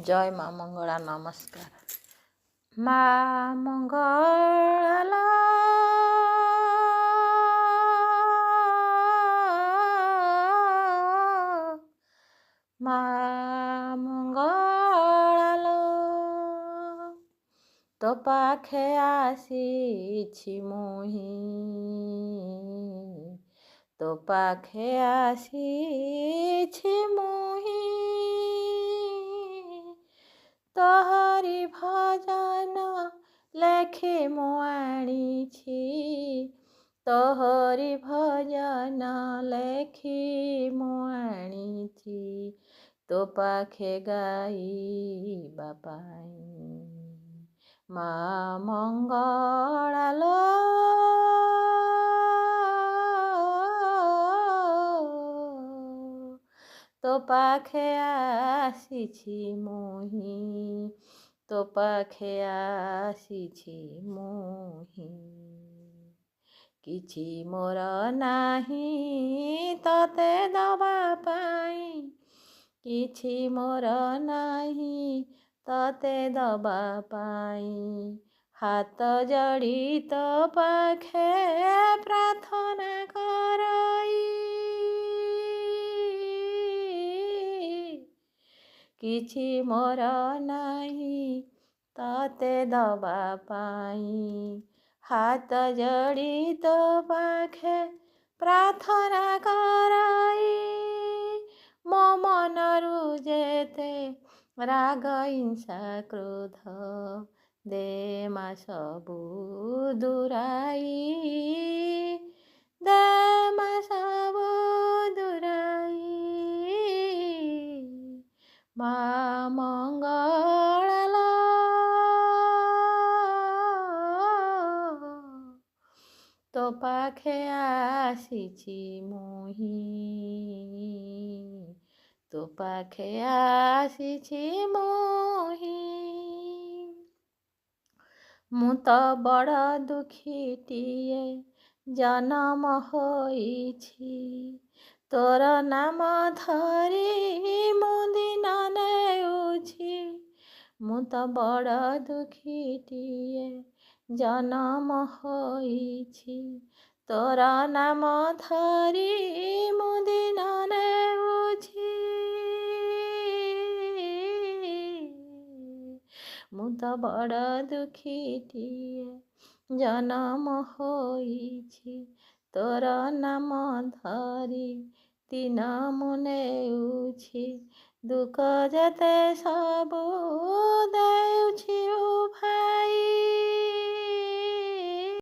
ଜୟ ମା ମଙ୍ଗଳା ନମସ୍କାର। ମା ମଙ୍ଗଳା ମା ମଙ୍ଗଳା ତୋ ପାଖେ ଆସିଛି ମୁହିଁ, ତୋ ପାଖେ ଆସିଛି ମୁହିଁ, ତୋହରି ଭଜନ ଲେଖି ମୁଁ ଆଣିଛି, ତୋହରି ଭଜନ ଲେଖି ମୁଁ ଆଣିଛି, ତୋ ପାଖେ ଗାଇବା ପାଇଁ। ମା ମଙ୍ଗଳା ତୋ ପାଖେ ଆସିଛି ମୁହିଁ, ତୋ ପାଖେ ଆସିଛି ମୁହିଁ। କିଛି ମୋର ନାହିଁ ତତେ ଦବା ପାଇଁ, କିଛି ମୋର ନାହିଁ ତତେ ଦବା ପାଇଁ। ହାତ ଯୋଡ଼ି ତୋ ପାଖେ ପ୍ରାର୍ଥନା କରଇ, କିଛି ମୋର ନାହିଁ ତତେ ଦବା ପାଇଁ। ହାତ ଯୋଡ଼ି ତୋ ପାଖେ ପ୍ରାର୍ଥନା କରଇ, ମୋ ମନରୁ ଯେତେ ରାଗ ହିଂସା କ୍ରୋଧ ଦେ ମା ସବୁ ଦୂରାଇ, ଦେ ମା ସବୁ ଦୂରାଇ। ମା ମଙ୍ଗଳା ତୋ ପାଖେ ଆସିଛି ମୁହିଁ, ତୋ ପାଖେ ଆସିଛି ମୁହିଁ। ମୁଁ ତ ବଡ଼ ଦୁଃଖୀଟିଏ ଜନମ ହୋଇଛି, ତୋର ନାମ ଧରି ମୁଁ ଦିନ ନେଉଛି। ମୁଁ ତ ବଡ଼ ଦୁଃଖୀଟିଏ ଜନମ ହୋଇଛି, ତୋର ନାମ ଧରି ମୁଁ ଦିନ ନେଉଛି। ମୁଁ ତ ବଡ଼ ଦୁଃଖୀଟିଏ ଜନମ ହୋଇଛି, ତୋର ନାମ ଧରି ଦିନ ମୁଁ ନେଉଛି। ଦୁଃଖ ଯେତେ ସବୁ ଦେଉଛି